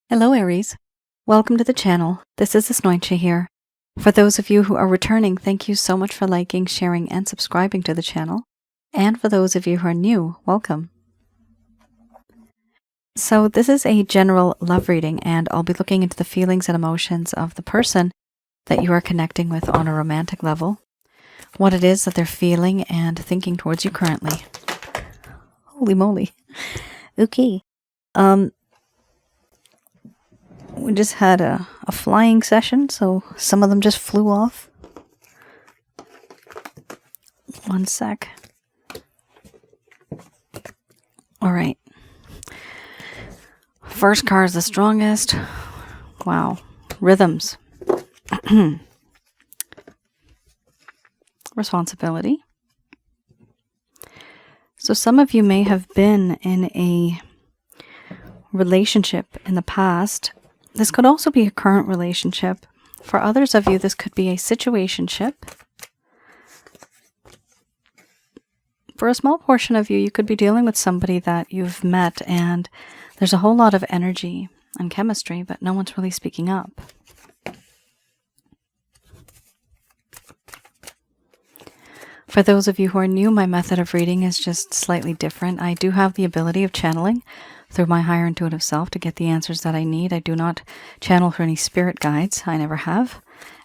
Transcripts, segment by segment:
Hello Aries, welcome to the channel. This is Asnointia here. For those of you who are returning, thank you so much for liking, sharing, and subscribing to the channel. And for those of you who are new, welcome. So this is a general love reading, and I'll be looking into the feelings and emotions of the person that you are connecting with on a romantic level, what it is that they're feeling and thinking towards you currently. Holy moly. Okay. We just had a flying session, so some of them just flew off. One sec. All right. First card is the strongest. Wow. Rhythms. Responsibility. So some of you may have been in a relationship in the past. This could also be a current relationship. For others of you, this could be a situationship. For a small portion of you, you could be dealing with somebody that you've met and there's a whole lot of energy and chemistry, but no one's really speaking up. For those of you who are new, my method of reading is just slightly different. I do have the ability of channeling through my higher intuitive self to get the answers that I need. I do not channel for any spirit guides. I never have.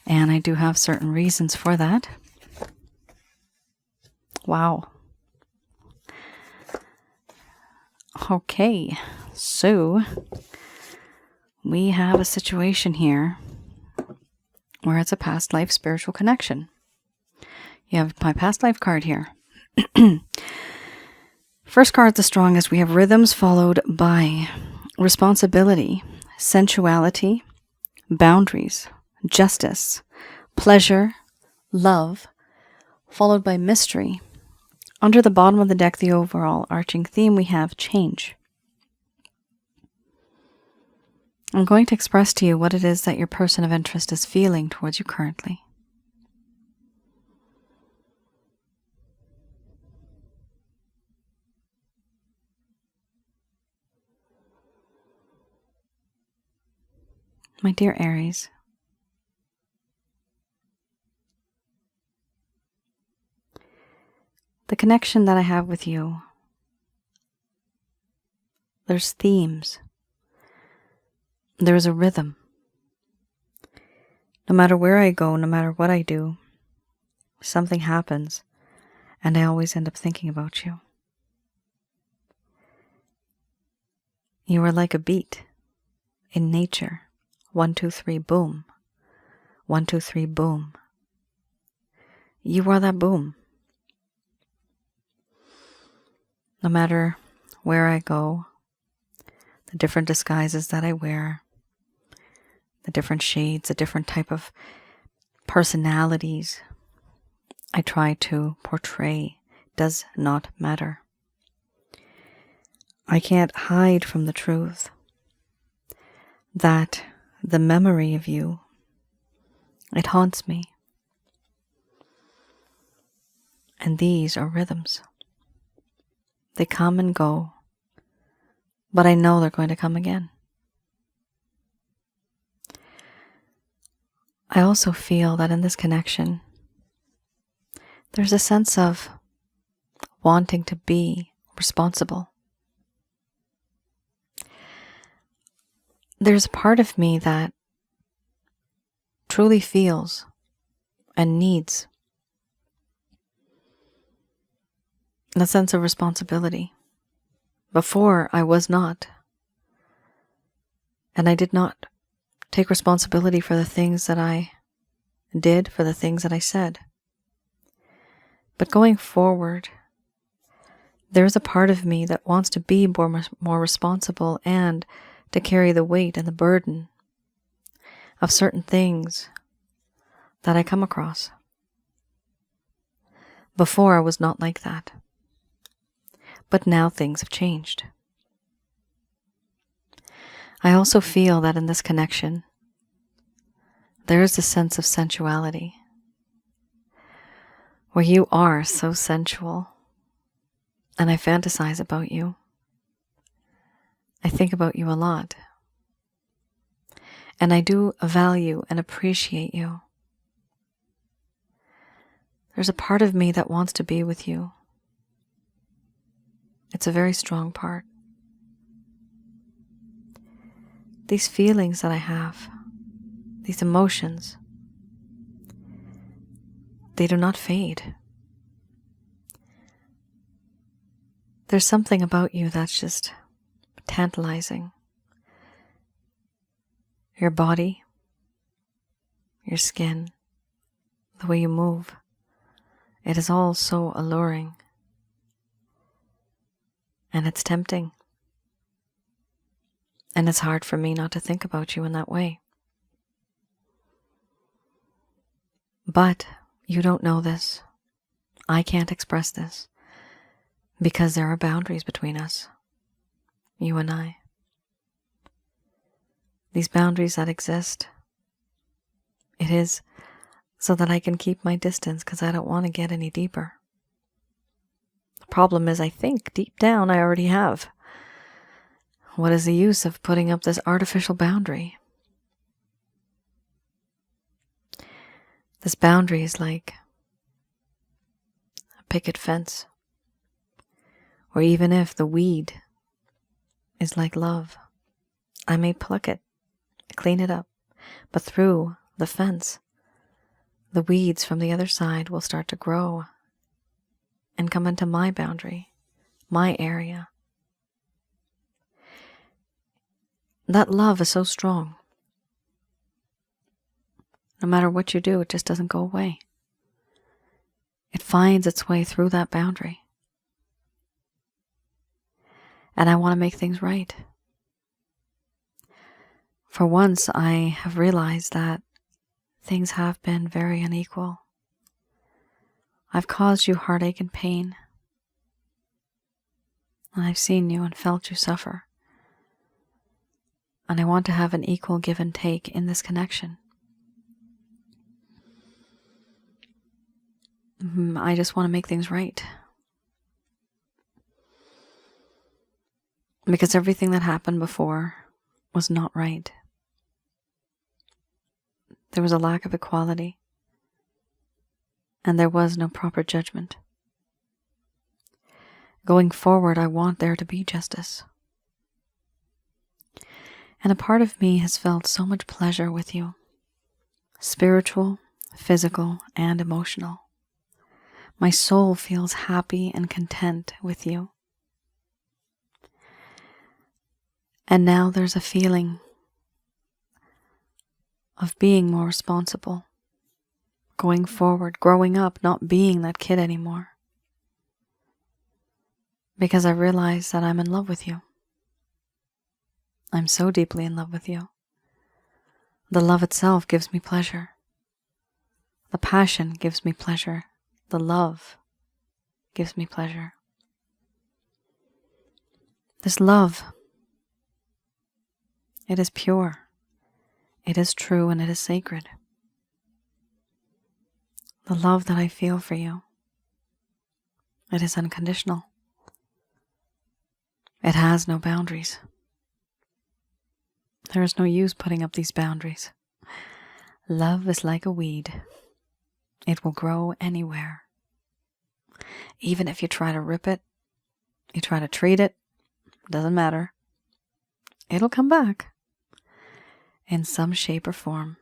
And I do have certain reasons for that. Wow. Okay, so we have a situation here where it's a past life spiritual connection. You have my past life card here. First card, the strongest. We have rhythms followed by responsibility, sensuality, boundaries, justice, pleasure, love, followed by mystery. Under the bottom of the deck, the overall arching theme, we have change. I'm going to express to you what it is that your person of interest is feeling towards you currently. My dear Aries, the connection that I have with you, there's themes. There's a rhythm. No matter where I go, no matter what I do, something happens, and I always end up thinking about you. You are like a beat in nature. 1, 2, 3, boom. 1, 2, 3, boom. You are that boom. No matter where I go, the different disguises that I wear, the different shades, the different type of personalities I try to portray, does not matter. I can't hide from the truth that the memory of you, it haunts me. And these are rhythms. They come and go, but I know they're going to come again. I also feel that in this connection, there's a sense of wanting to be responsible. There's a part of me that truly feels and needs a sense of responsibility. Before, I was not. And I did not take responsibility for the things that I did, for the things that I said. But going forward, there's a part of me that wants to be more responsible and to carry the weight and the burden of certain things that I come across. Before, I was not like that. But now things have changed. I also feel that in this connection, there is a sense of sensuality, where you are so sensual, and I fantasize about you. I think about you a lot. And I do value and appreciate you. There's a part of me that wants to be with you. It's a very strong part. These feelings that I have, these emotions, they do not fade. There's something about you that's just tantalizing. Your body, your skin, the way you move, it is all so alluring. And it's tempting. And it's hard for me not to think about you in that way. But you don't know this. I can't express this because there are boundaries between us, you and I. These boundaries that exist, it is so that I can keep my distance because I don't want to get any deeper. The problem is I think deep down I already have. What is the use of putting up this artificial boundary? This boundary is like a picket fence, or even if the weed is like love, I may pluck it, clean it up, but through the fence, the weeds from the other side will start to grow and come into my boundary, my area. That love is so strong. No matter what you do, it just doesn't go away. It finds its way through that boundary. And I want to make things right. For once, I have realized that things have been very unequal. I've caused you heartache and pain. And I've seen you and felt you suffer. And I want to have an equal give and take in this connection. I just want to make things right. Because everything that happened before was not right. There was a lack of equality. And there was no proper judgment. Going forward, I want there to be justice. And a part of me has felt so much pleasure with you. Spiritual, physical, and emotional. My soul feels happy and content with you. And now there's a feeling of being more responsible. Going forward, growing up, not being that kid anymore. Because I realize that I'm in love with you. I'm so deeply in love with you. The love itself gives me pleasure. The passion gives me pleasure. The love gives me pleasure. This love, it is pure, it is true, and it is sacred. The love that I feel for you, it is unconditional. It has no boundaries. There is no use putting up these boundaries. Love is like a weed. It will grow anywhere. Even if you try to rip it, you try to treat it, doesn't matter. It'll come back in some shape or form.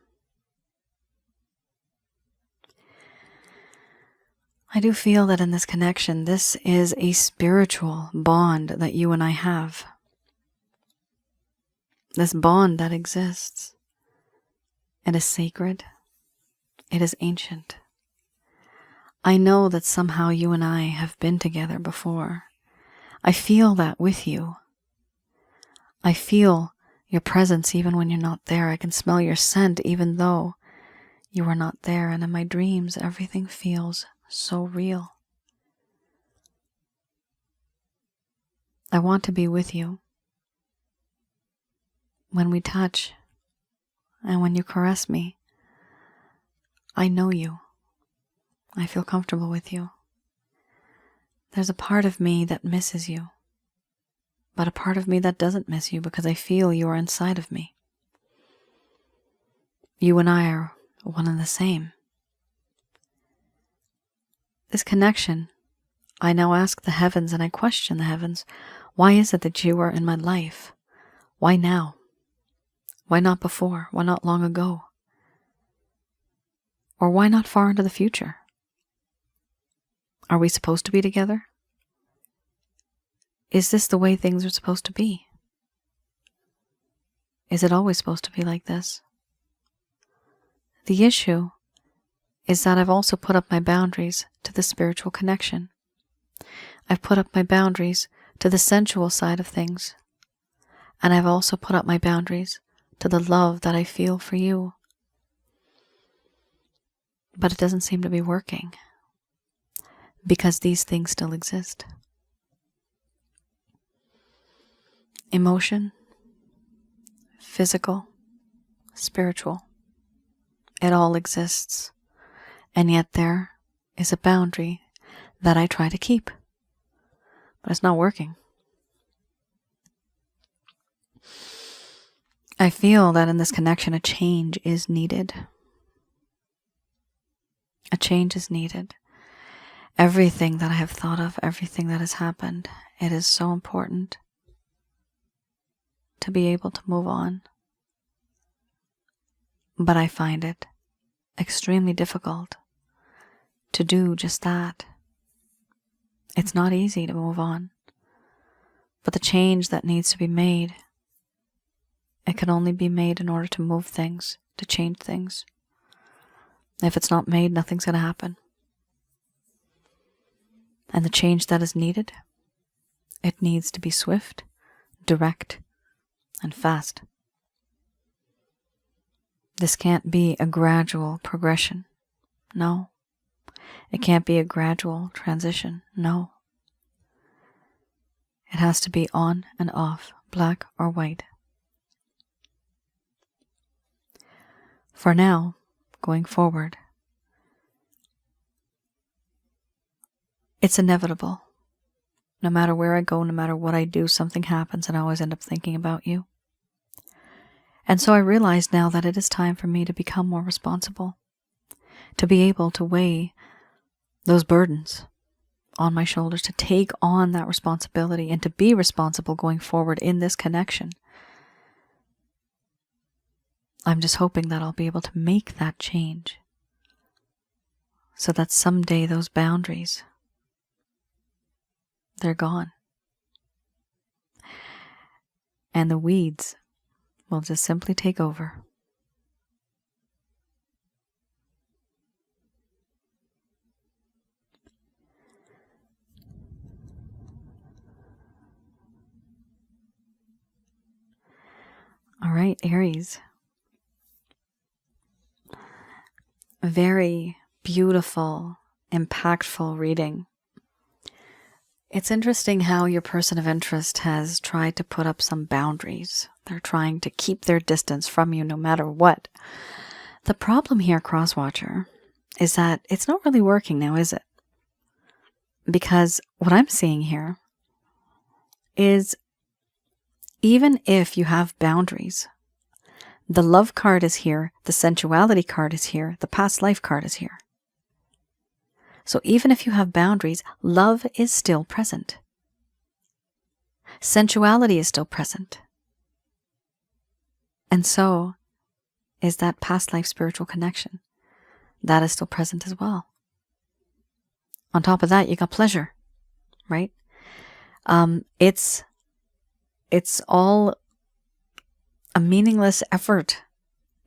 I do feel that in this connection, this is a spiritual bond that you and I have. This bond that exists. It is sacred. It is ancient. I know that somehow you and I have been together before. I feel that with you. I feel your presence even when you're not there. I can smell your scent even though you are not there. And in my dreams, everything feels so real. I want to be with you. When we touch and when you caress me, I know you. I feel comfortable with you. There's a part of me that misses you, but a part of me that doesn't miss you because I feel you are inside of me. You and I are one and the same. This connection, I now ask the heavens and I question the heavens. Why is it that you are in my life? Why now? Why not before? Why not long ago? Or why not far into the future? Are we supposed to be together? Is this the way things are supposed to be? Is it always supposed to be like this? The issue is that I've also put up my boundaries to the spiritual connection. I've put up my boundaries to the sensual side of things. And I've also put up my boundaries to the love that I feel for you. But it doesn't seem to be working because these things still exist. Emotion, physical, spiritual, it all exists. And yet there is a boundary that I try to keep, but it's not working. I feel that in this connection, a change is needed. A change is needed. Everything that I have thought of, everything that has happened, it is so important to be able to move on. But I find it extremely difficult to do just that. It's not easy to move on. But the change that needs to be made, it can only be made in order to move things, to change things. If it's not made, nothing's going to happen. And the change that is needed, it needs to be swift, direct, and fast. This can't be a gradual progression. No. It can't be a gradual transition. No. It has to be on and off, black or white. For now, going forward, it's inevitable. No matter where I go, no matter what I do, something happens and I always end up thinking about you. And so I realize now that it is time for me to become more responsible, to be able to weigh those burdens on my shoulders, to take on that responsibility and to be responsible going forward in this connection. I'm just hoping that I'll be able to make that change so that someday those boundaries, they're gone. And the weeds will just simply take over. All right, Aries. A very beautiful, impactful reading. It's interesting how your person of interest has tried to put up some boundaries. They're trying to keep their distance from you no matter what. The problem here, Crosswatcher, is that it's not really working now, is it? Because what I'm seeing here is even if you have boundaries, the love card is here, the sensuality card is here, the past life card is here. So even if you have boundaries, love is still present. Sensuality is still present. And so is that past life spiritual connection. That is still present as well. On top of that, you got pleasure, right? It's all a meaningless effort.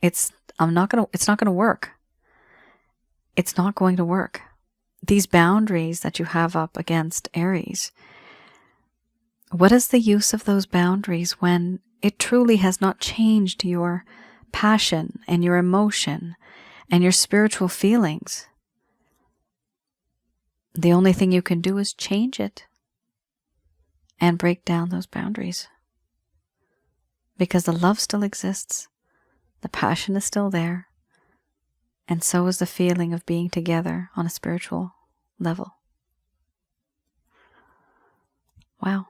It's not going to work. It's not going to work. These boundaries that you have up against Aries, what is the use of those boundaries when it truly has not changed your passion and your emotion and your spiritual feelings? The only thing you can do is change it and break down those boundaries. Because the love still exists, the passion is still there, and so is the feeling of being together on a spiritual level. Wow.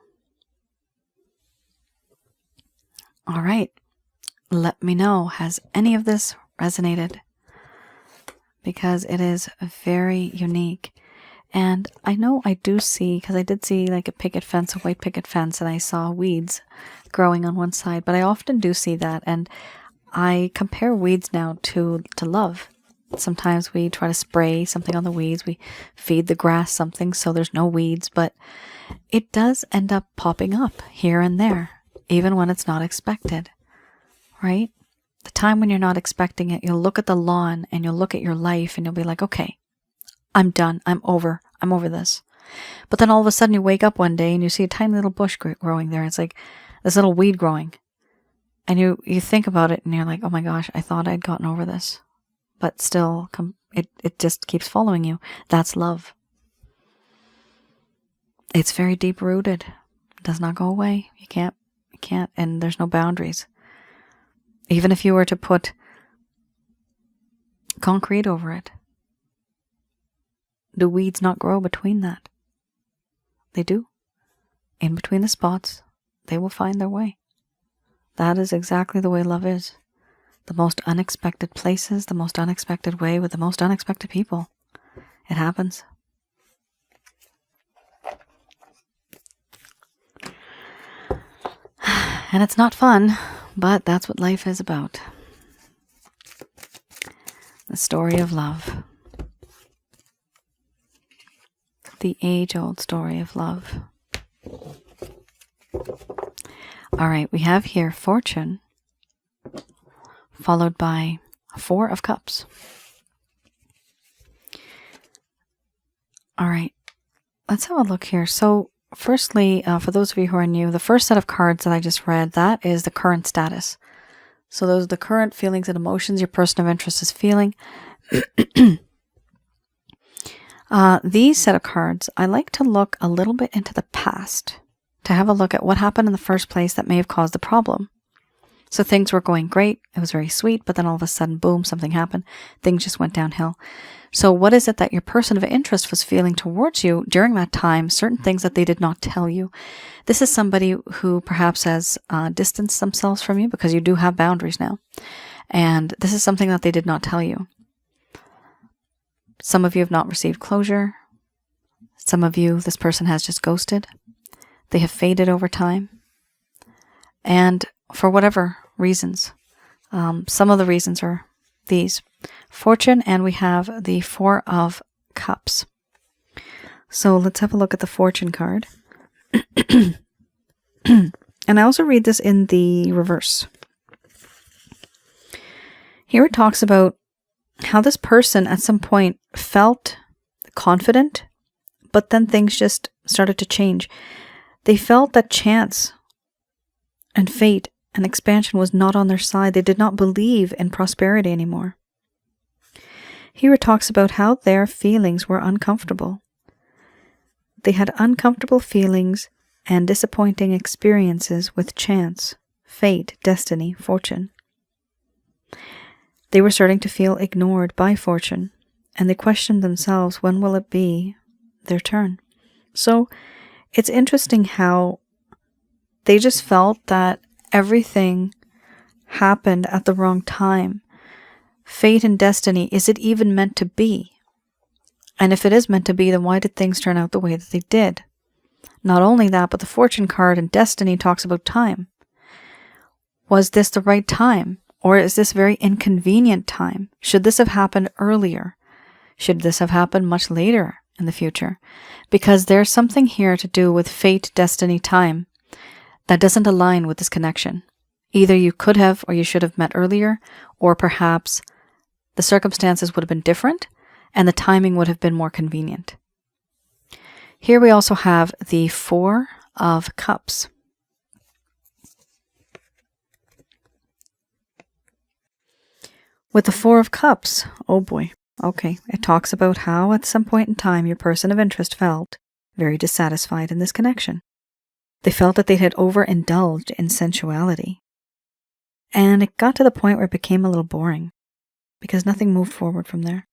All right. Let me know, has any of this resonated, because it is very unique. And I know I do see, because I did see like a picket fence, a white picket fence, and I saw weeds growing on one side, but I often do see that, and I compare weeds now to love. Sometimes we try to spray something on the weeds, we feed the grass something so there's no weeds, but it does end up popping up here and there, even when it's not expected, right? The time when you're not expecting it, you'll look at the lawn and you'll look at your life and you'll be like, okay, I'm done, I'm over this. But then all of a sudden you wake up one day and you see a tiny little bush growing there. It's like this little weed growing. And you think about it and you're like, oh my gosh, I thought I'd gotten over this. But still, it just keeps following you. That's love. It's very deep rooted. It does not go away. You can't, and there's no boundaries. Even if you were to put concrete over it, do weeds not grow between that? They do. In between the spots, they will find their way. That is exactly the way love is. The most unexpected places, the most unexpected way, with the most unexpected people. It happens. And it's not fun, but that's what life is about. The story of love. The age-old story of love. All right, we have here Fortune, followed by 4 of Cups. All right, let's have a look here. So firstly, for those of you who are new, the first set of cards that I just read, that is the current status. So those are the current feelings and emotions your person of interest is feeling. These set of cards, I like to look a little bit into the past, to have a look at what happened in the first place that may have caused the problem. So things were going great, it was very sweet, but then all of a sudden, boom, something happened. Things just went downhill. So what is it that your person of interest was feeling towards you during that time, certain things that they did not tell you? This is somebody who perhaps has distanced themselves from you, because you do have boundaries now. And this is something that they did not tell you. Some of you have not received closure. Some of you, this person has just ghosted. They have faded over time. And for whatever reasons, some of the reasons are these. Fortune, and we have the 4 of Cups. So let's have a look at the Fortune card. And I also read this in the reverse. Here it talks about how this person at some point felt confident, but then things just started to change. They felt that chance and fate and expansion was not on their side. They did not believe in prosperity anymore. Here it talks about how their feelings were uncomfortable. They had uncomfortable feelings and disappointing experiences with chance, fate, destiny, fortune. They were starting to feel ignored by fortune, and they questioned themselves, when will it be their turn? So it's interesting how they just felt that everything happened at the wrong time. Fate and destiny, is it even meant to be? And if it is meant to be, then why did things turn out the way that they did? Not only that, but the Fortune card and destiny talks about time. Was this the right time? Or is this very inconvenient time? Should this have happened earlier? Should this have happened much later in the future? Because there's something here to do with fate, destiny, time that doesn't align with this connection. Either you could have or you should have met earlier, or perhaps the circumstances would have been different and the timing would have been more convenient. Here we also have the 4 of Cups. With the 4 of Cups, oh boy, okay, it talks about how at some point in time your person of interest felt very dissatisfied in this connection. They felt that they had overindulged in sensuality. And it got to the point where it became a little boring, because nothing moved forward from there.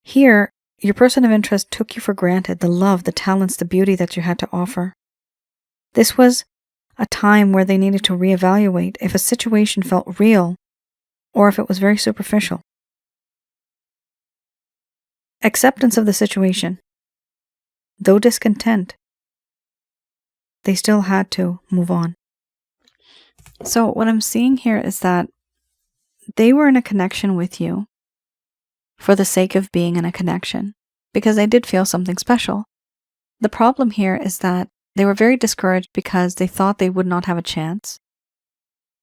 Here, your person of interest took you for granted, the love, the talents, the beauty that you had to offer. This was a time where they needed to reevaluate. If a situation felt real, or if it was very superficial. Acceptance of the situation. Though discontent, they still had to move on. So what I'm seeing here is that they were in a connection with you for the sake of being in a connection, because they did feel something special. The problem here is that they were very discouraged because they thought they would not have a chance.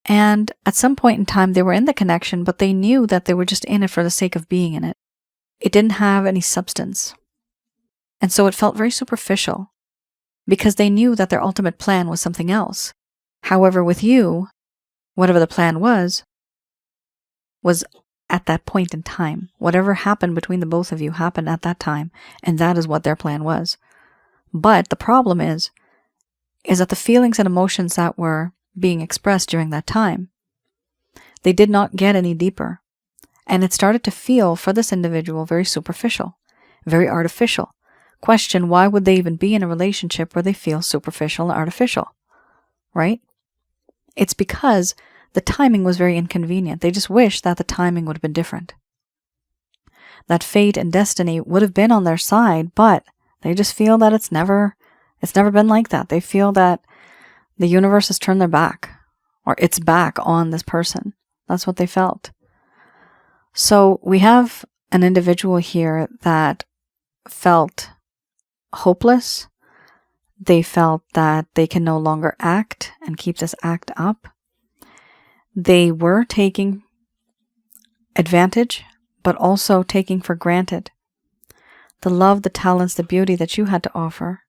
And at some point in time, they were in the connection, but they knew that they were just in it for the sake of being in it. It didn't have any substance. And so it felt very superficial, because they knew that their ultimate plan was something else. However, with you, whatever the plan was at that point in time. Whatever happened between the both of you happened at that time, and that is what their plan was. But the problem is that the feelings and emotions that were being expressed during that time, they did not get any deeper. And it started to feel, for this individual, very superficial, very artificial. Question, why would they even be in a relationship where they feel superficial and artificial? Right? It's because the timing was very inconvenient. They just wish that the timing would have been different. That fate and destiny would have been on their side, but they just feel that it's never been like that. They feel that the universe has turned their back, or its back on this person. That's what they felt. So we have an individual here that felt hopeless. They felt that they can no longer act and keep this act up. They were taking advantage, but also taking for granted the love, the talents, the beauty that you had to offer.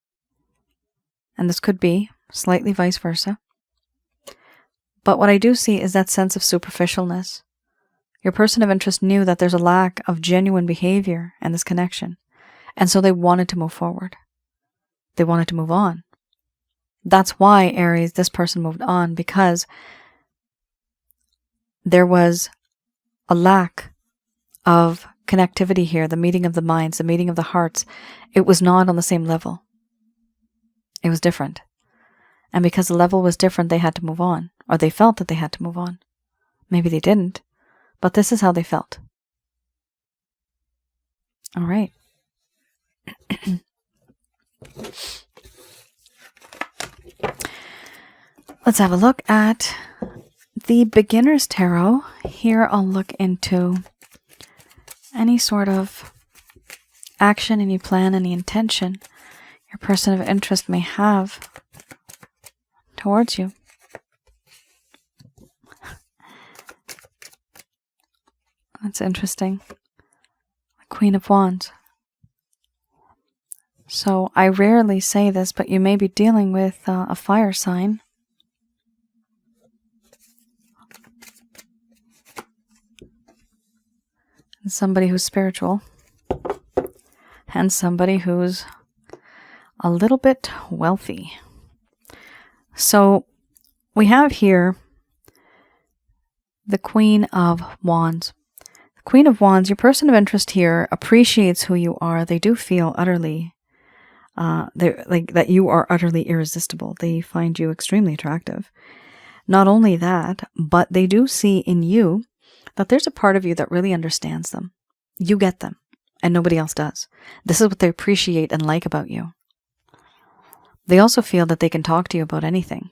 And this could be slightly vice versa. But what I do see is that sense of superficialness. Your person of interest knew that there's a lack of genuine behavior in this connection. And so they wanted to move forward. They wanted to move on. That's why, Aries, this person moved on, because there was a lack of connectivity here, the meeting of the minds, the meeting of the hearts. It was not on the same level. It was different. And because the level was different, they had to move on, or they felt that they had to move on. Maybe they didn't, but this is how they felt. All right. Let's have a look at the beginner's tarot. Here I'll look into any sort of action, any plan, any intention your person of interest may have towards you. That's interesting. The Queen of Wands. So I rarely say this, but you may be dealing with a fire sign. And somebody who's spiritual. And somebody who's a little bit wealthy. So we have here the Queen of Wands. The Queen of Wands, your person of interest here appreciates who you are. They do feel utterly that you are utterly irresistible. They find you extremely attractive. Not only that, but they do see in you that there's a part of you that really understands them. You get them, and nobody else does. This is what they appreciate and like about you. They also feel that they can talk to you about anything.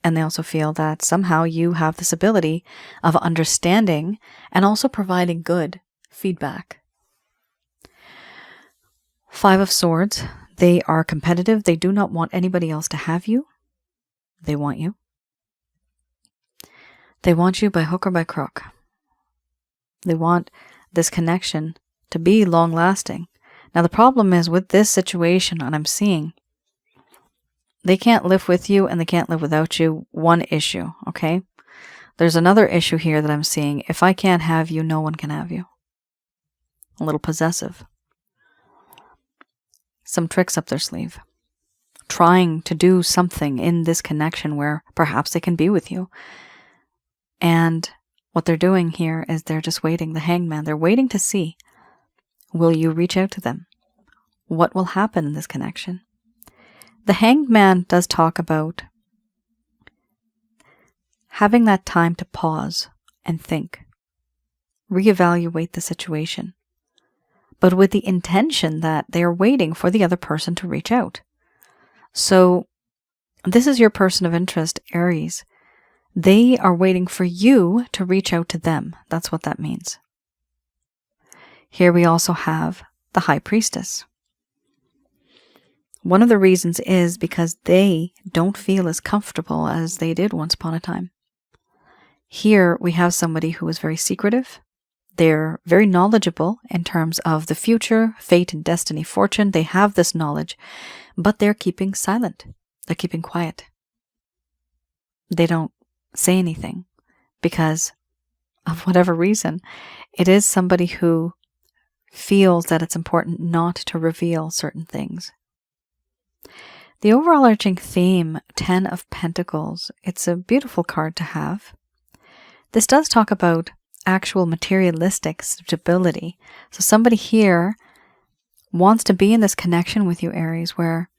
And they also feel that somehow you have this ability of understanding and also providing good feedback. Five of Swords. They are competitive. They do not want anybody else to have you. They want you. They want you by hook or by crook. They want this connection to be long-lasting. Now the problem is with this situation, and I'm seeing, they can't live with you and they can't live without you. One issue, okay? There's another issue here that I'm seeing. If I can't have you, no one can have you. A little possessive. Some tricks up their sleeve. Trying to do something in this connection where perhaps they can be with you. And what they're doing here is they're just waiting. The Hangman, they're waiting to see, will you reach out to them? What will happen in this connection? The Hanged Man does talk about having that time to pause and think. reevaluate the situation, but with the intention that they are waiting for the other person to reach out. So this is your person of interest, Aries. They are waiting for you to reach out to them. That's what that means. Here we also have the High Priestess. One of the reasons is because they don't feel as comfortable as they did once upon a time. Here we have somebody who is very secretive. They're very knowledgeable in terms of the future, fate and destiny, fortune. They have this knowledge, but they're keeping silent. They're keeping quiet. They don't say anything because of whatever reason. It is somebody who feels that it's important not to reveal certain things. The overall arching theme, 10 of Pentacles, it's a beautiful card to have. This does talk about actual materialistic stability. So somebody here wants to be in this connection with you, Aries, where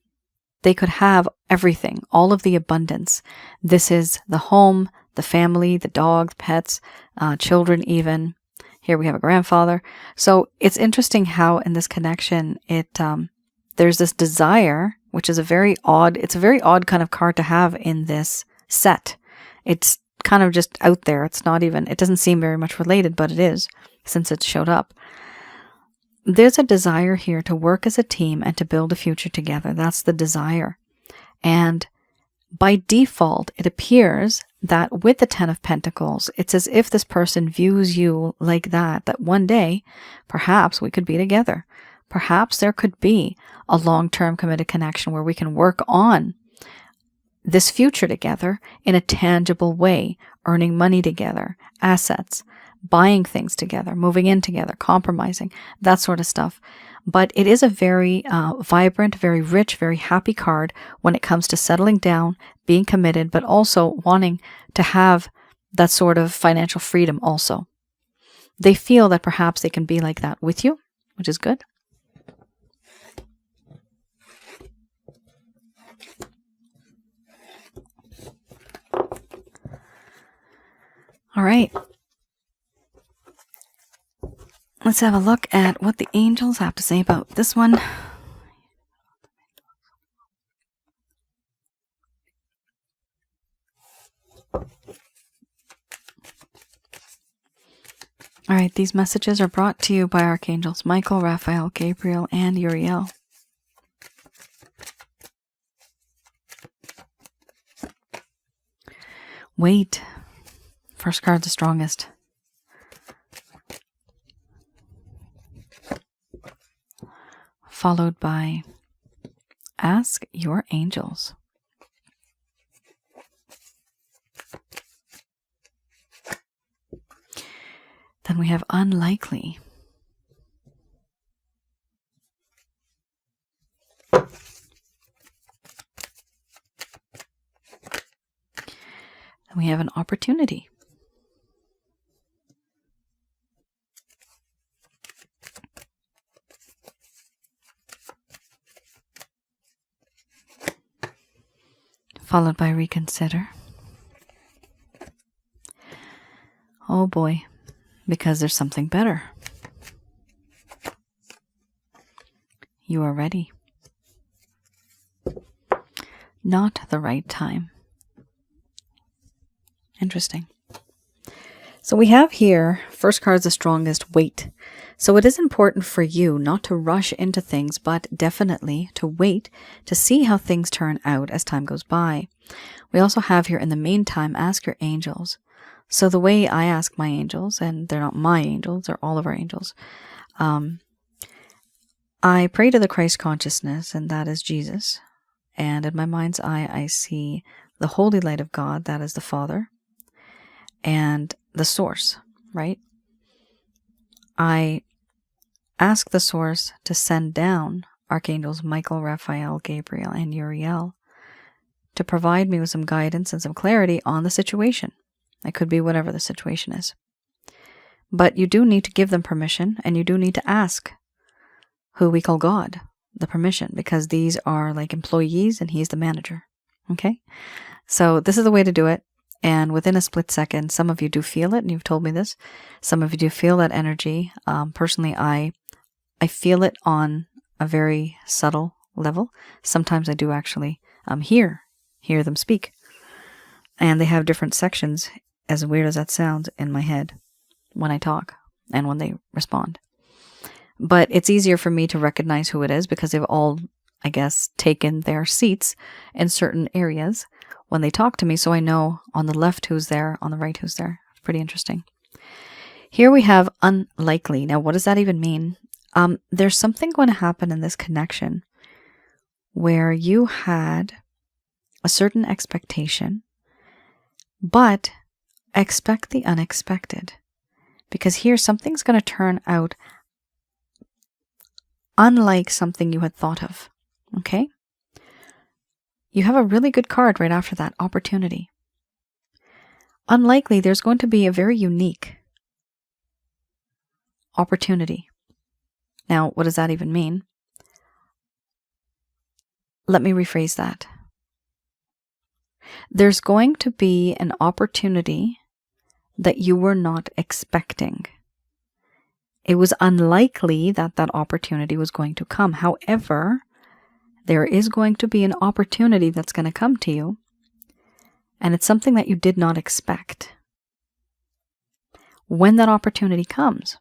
they could have everything, all of the abundance. This is the home, the family, the dog, pets, children even. Here we have a grandfather. So it's interesting how in this connection, there's this desire, which is it's a very odd kind of card to have in this set. It's kind of just out there. It doesn't seem very much related, but it is, since it showed up. There's a desire here to work as a team and to build a future together. That's the desire. And by default, it appears that with the 10 of Pentacles, it's as if this person views you like that one day, perhaps we could be together. Perhaps there could be a long-term committed connection where we can work on this future together in a tangible way, earning money together, assets, buying things together, moving in together, compromising, that sort of stuff. But it is a very vibrant, very rich, very happy card when it comes to settling down, being committed, but also wanting to have that sort of financial freedom also. They feel that perhaps they can be like that with you, which is good. All right. Let's have a look at what the angels have to say about this one. All right, these messages are brought to you by Archangels Michael, Raphael, Gabriel, and Uriel. Wait. First card's the strongest. Followed by ask your angels. Then we have unlikely. Then we have an opportunity. Followed by reconsider. Oh boy, because there's something better. You are ready. Not the right time. Interesting. So we have here, first card's the strongest, wait. So it is important for you not to rush into things, but definitely to wait to see how things turn out as time goes by. We also have here, in the meantime, ask your angels. So the way I ask my angels, and they're not my angels, they're all of our angels, I pray to the Christ consciousness, and that is Jesus. And in my mind's eye, I see the holy light of God, that is the Father, and the source, right? I ask the source to send down Archangels Michael, Raphael, Gabriel, and Uriel to provide me with some guidance and some clarity on the situation. It could be whatever the situation is. But you do need to give them permission, and you do need to ask who we call God the permission, because these are like employees and he's the manager. Okay? So this is the way to do it. And within a split second, some of you do feel it, and you've told me this. Some of you do feel that energy. Personally, I feel it on a very subtle level. Sometimes I do actually hear them speak. And they have different sections, as weird as that sounds, in my head when I talk and when they respond. But it's easier for me to recognize who it is because they've all, I guess, taken their seats in certain areas when they talk to me, so I know on the left who's there, on the right who's there. It's pretty interesting. Here we have unlikely. Now, what does that even mean? There's something going to happen in this connection where you had a certain expectation, but expect the unexpected. Because here, something's going to turn out unlike something you had thought of. Okay? You have a really good card right after that, opportunity. Unlikely, there's going to be a very unique opportunity. Now, what does that even mean? Let me rephrase that. There's going to be an opportunity that you were not expecting. It was unlikely that that opportunity was going to come. However, there is going to be an opportunity that's going to come to you, and it's something that you did not expect. When that opportunity comes,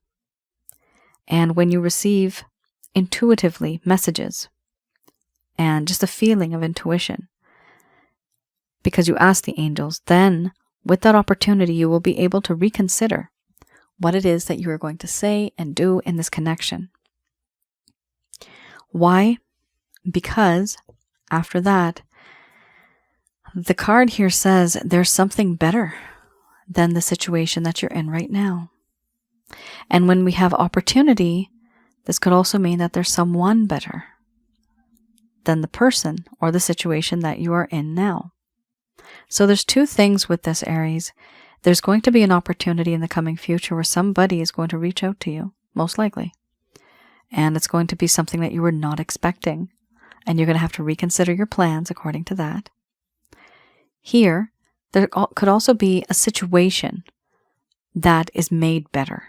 and when you receive intuitively messages, and just a feeling of intuition, because you ask the angels, then with that opportunity, you will be able to reconsider what it is that you are going to say and do in this connection. Why? Because after that, the card here says there's something better than the situation that you're in right now. And when we have opportunity, this could also mean that there's someone better than the person or the situation that you are in now. So there's two things with this, Aries. There's going to be an opportunity in the coming future where somebody is going to reach out to you, most likely. And it's going to be something that you were not expecting. And you're going to have to reconsider your plans according to that. Here, there could also be a situation that is made better.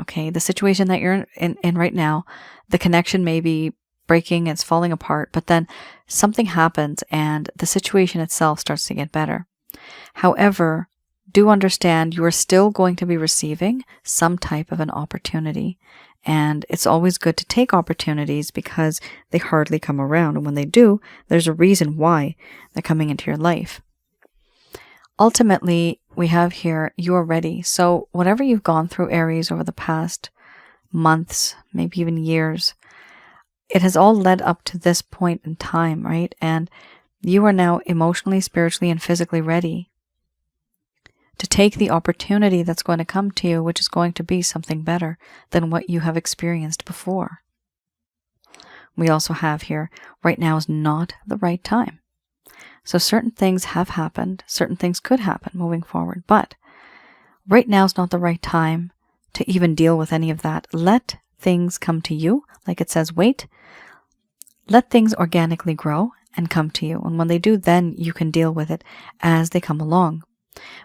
Okay, the situation that you're in right now, the connection may be breaking, it's falling apart, but then something happens and the situation itself starts to get better. However, do understand you are still going to be receiving some type of an opportunity. And it's always good to take opportunities because they hardly come around. And when they do, there's a reason why they're coming into your life. Ultimately, we have here, you are ready. So whatever you've gone through, Aries, over the past months, maybe even years, it has all led up to this point in time, right? And you are now emotionally, spiritually, and physically ready to take the opportunity that's going to come to you, which is going to be something better than what you have experienced before. We also have here, right now is not the right time. So certain things have happened, certain things could happen moving forward, but right now is not the right time to even deal with any of that. Let things come to you, like it says, wait. Let things organically grow and come to you. And when they do, then you can deal with it as they come along.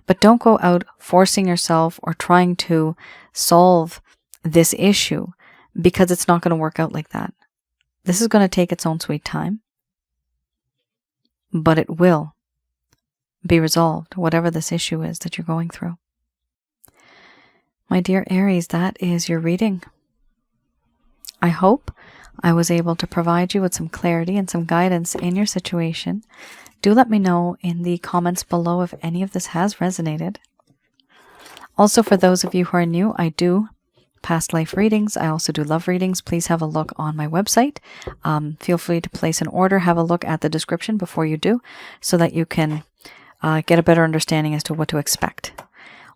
But don't go out forcing yourself or trying to solve this issue because it's not going to work out like that. This is going to take its own sweet time, but it will be resolved, whatever this issue is that you're going through. My dear Aries, that is your reading. I hope I was able to provide you with some clarity and some guidance in your situation. Do let me know in the comments below if any of this has resonated. Also, for those of you who are new, I do past life readings. I also do love readings. Please have a look on my website. Feel free to place an order. Have a look at the description before you do so that you can get a better understanding as to what to expect.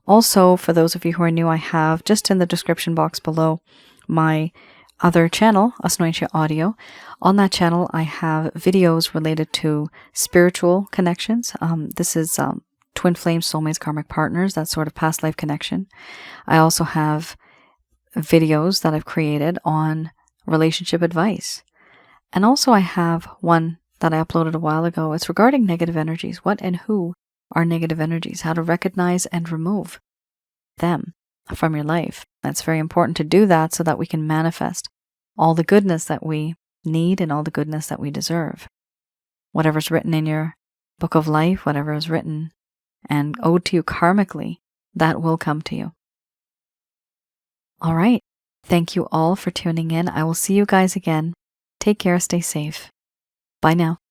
Also, for those of you who are new, I have just in the description box below my other channel, Asnointia Audio. On that channel, I have videos related to spiritual connections. This is twin flames, soulmates, karmic partners, that sort of past life connection. I also have videos that I've created on relationship advice. And also I have one that I uploaded a while ago. It's regarding negative energies. What and who our negative energies, how to recognize and remove them from your life. That's very important to do that so that we can manifest all the goodness that we need and all the goodness that we deserve. Whatever's written in your book of life, whatever is written and owed to you karmically, that will come to you. All right. Thank you all for tuning in. I will see you guys again. Take care. Stay safe. Bye now.